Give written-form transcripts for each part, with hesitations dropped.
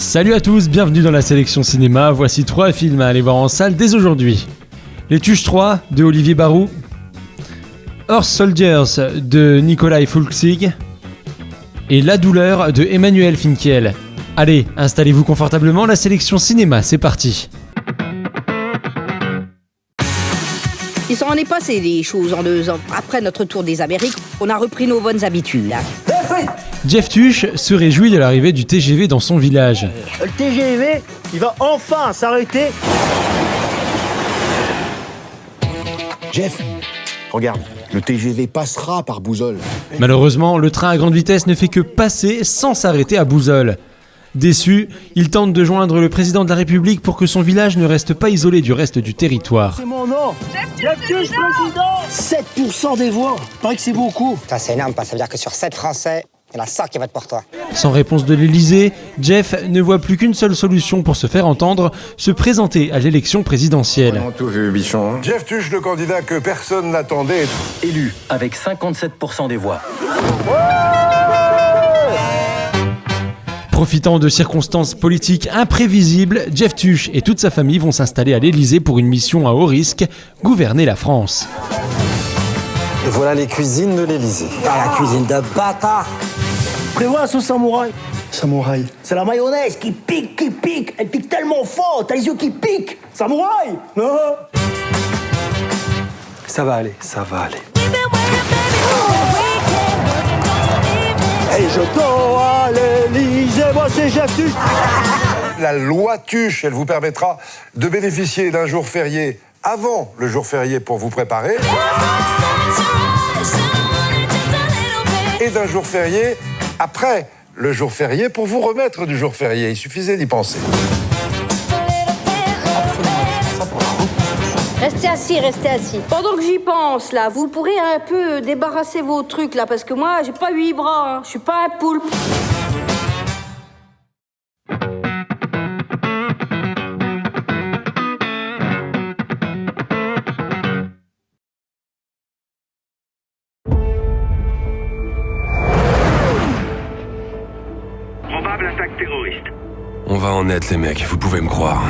Salut à tous, bienvenue dans la sélection cinéma. Voici 3 films à aller voir en salle dès aujourd'hui. Les Tuches 3 de Olivier Barou, Horse Soldiers de Nikolai Fulksig et La douleur de Emmanuel Finkiel. Allez, installez-vous confortablement, la sélection cinéma, c'est parti. Il s'en est passé des choses en 2 ans. Après notre tour des Amériques, on a repris nos bonnes habitudes. Jeff Tuche se réjouit de l'arrivée du TGV dans son village. Le TGV, il va enfin s'arrêter. Jeff, regarde, le TGV passera par Bouzols. Malheureusement, le train à grande vitesse ne fait que passer sans s'arrêter à Bouzols. Déçu, il tente de joindre le président de la République pour que son village ne reste pas isolé du reste du territoire. C'est mon nom. Jeff Tuche, président. 7% des voix. Paraît que c'est beaucoup. Ça c'est énorme, ça veut dire que sur 7 Français, il y en a 5 qui votent pour toi. Sans réponse de l'Élysée, Jeff ne voit plus qu'une seule solution pour se faire entendre, se présenter à l'élection présidentielle. On a tout vu, bichon. Jeff Tuche, le candidat que personne n'attendait, Élu avec 57% des voix. Profitant de circonstances politiques imprévisibles, Jeff Tuche et toute sa famille vont s'installer à l'Élysée pour une mission à haut risque, gouverner la France. Et voilà les cuisines de l'Élysée. Ah, la cuisine de bâtard. Prévois la sauce samouraï. Samouraï. C'est la mayonnaise qui pique. Elle pique tellement fort, t'as les yeux qui piquent. Samouraï. Ça va aller, ça va aller. Et je dors à l'Élysée, moi c'est Jeff Tuche. la loi Tuche, elle vous permettra de bénéficier d'un jour férié avant le jour férié pour vous préparer et d'un jour férié après le jour férié pour vous remettre du jour férié. Il suffisait d'y penser. Restez assis. Pendant que j'y pense, là, vous pourrez un peu débarrasser vos trucs, là, parce que moi, j'ai pas 8 bras, hein. Je suis pas un poulpe. Probable attaque terroriste. On va en être les mecs, vous pouvez me croire.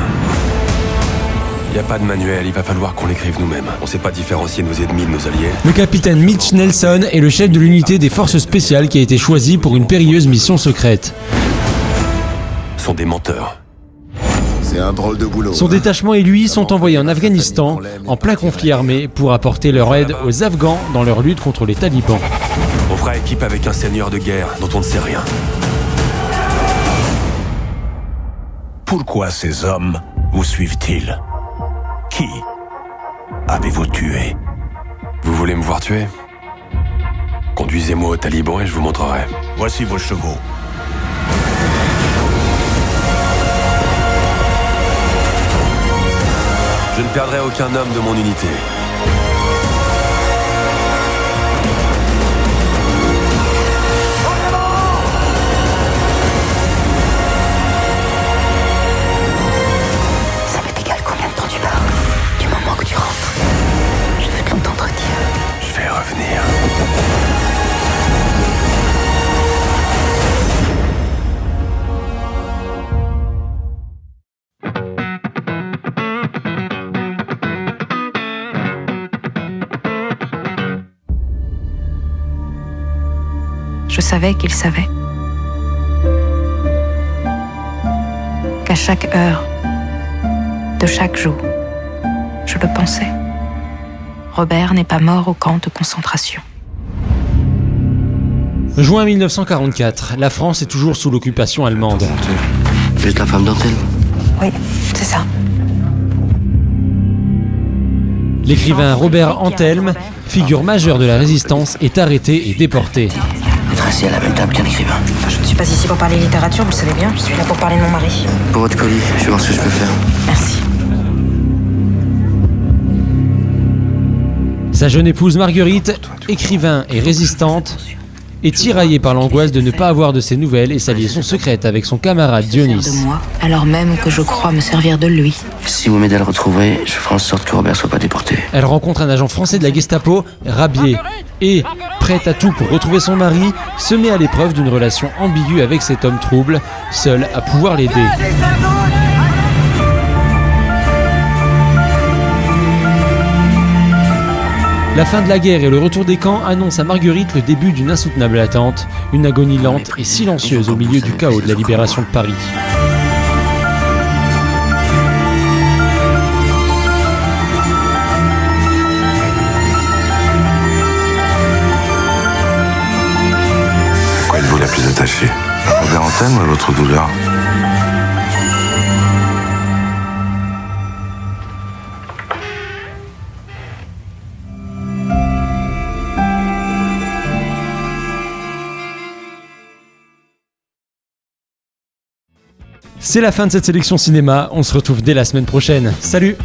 Y a pas de manuel, il va falloir qu'on l'écrive nous-mêmes. On sait pas différencier nos ennemis de nos alliés. Le capitaine Mitch Nelson est le chef de l'unité des forces spéciales qui a été choisi pour une périlleuse mission secrète. Ils sont des menteurs. C'est un drôle de boulot. Son détachement et lui sont envoyés en Afghanistan, en plein conflit armé, pour apporter leur aide aux Afghans dans leur lutte contre les talibans. On fera équipe avec un seigneur de guerre dont on ne sait rien. Pourquoi ces hommes vous suivent-ils? Qui avez-vous tué? Vous voulez me voir tuer? Conduisez-moi aux talibans et je vous montrerai. Voici vos chevaux. Je ne perdrai aucun homme de mon unité. Ça m'est égal combien de temps tu pars. Du moment que tu rentres, je veux te l'entendre dire. Je vais revenir. Je savais qu'il savait. Qu'à chaque heure, de chaque jour, je le pensais. Robert n'est pas mort au camp de concentration. Juin 1944, la France est toujours sous l'occupation allemande. Vous êtes la femme d'Antelme? Oui, c'est ça. L'écrivain Robert Antelme, figure majeure de la résistance, est arrêté et déporté. Être assis à la même table qu'un écrivain. Je ne suis pas ici pour parler littérature, vous le savez bien. Je suis là pour parler de mon mari. Pour votre colis, je vais voir ce que je peux faire. Merci. Sa jeune épouse Marguerite, écrivain et résistante, est tiraillée par l'angoisse de ne pas avoir de ses nouvelles et sa liaison secrète avec son camarade Dionys. De moi, alors même que je crois me servir de lui. Si vous m'aidez à le retrouver, je ferai en sorte que Robert soit pas déporté. Elle rencontre un agent français de la Gestapo, Rabier, et, prête à tout pour retrouver son mari, se met à l'épreuve d'une relation ambiguë avec cet homme trouble, seul à pouvoir l'aider. La fin de la guerre et le retour des camps annoncent à Marguerite le début d'une insoutenable attente, une agonie lente et silencieuse au milieu du chaos de la libération de Paris. Quoi êtes-vous la plus attachée? Robert Antoine ou à votre douleur? C'est la fin de cette sélection cinéma, on se retrouve dès la semaine prochaine. Salut!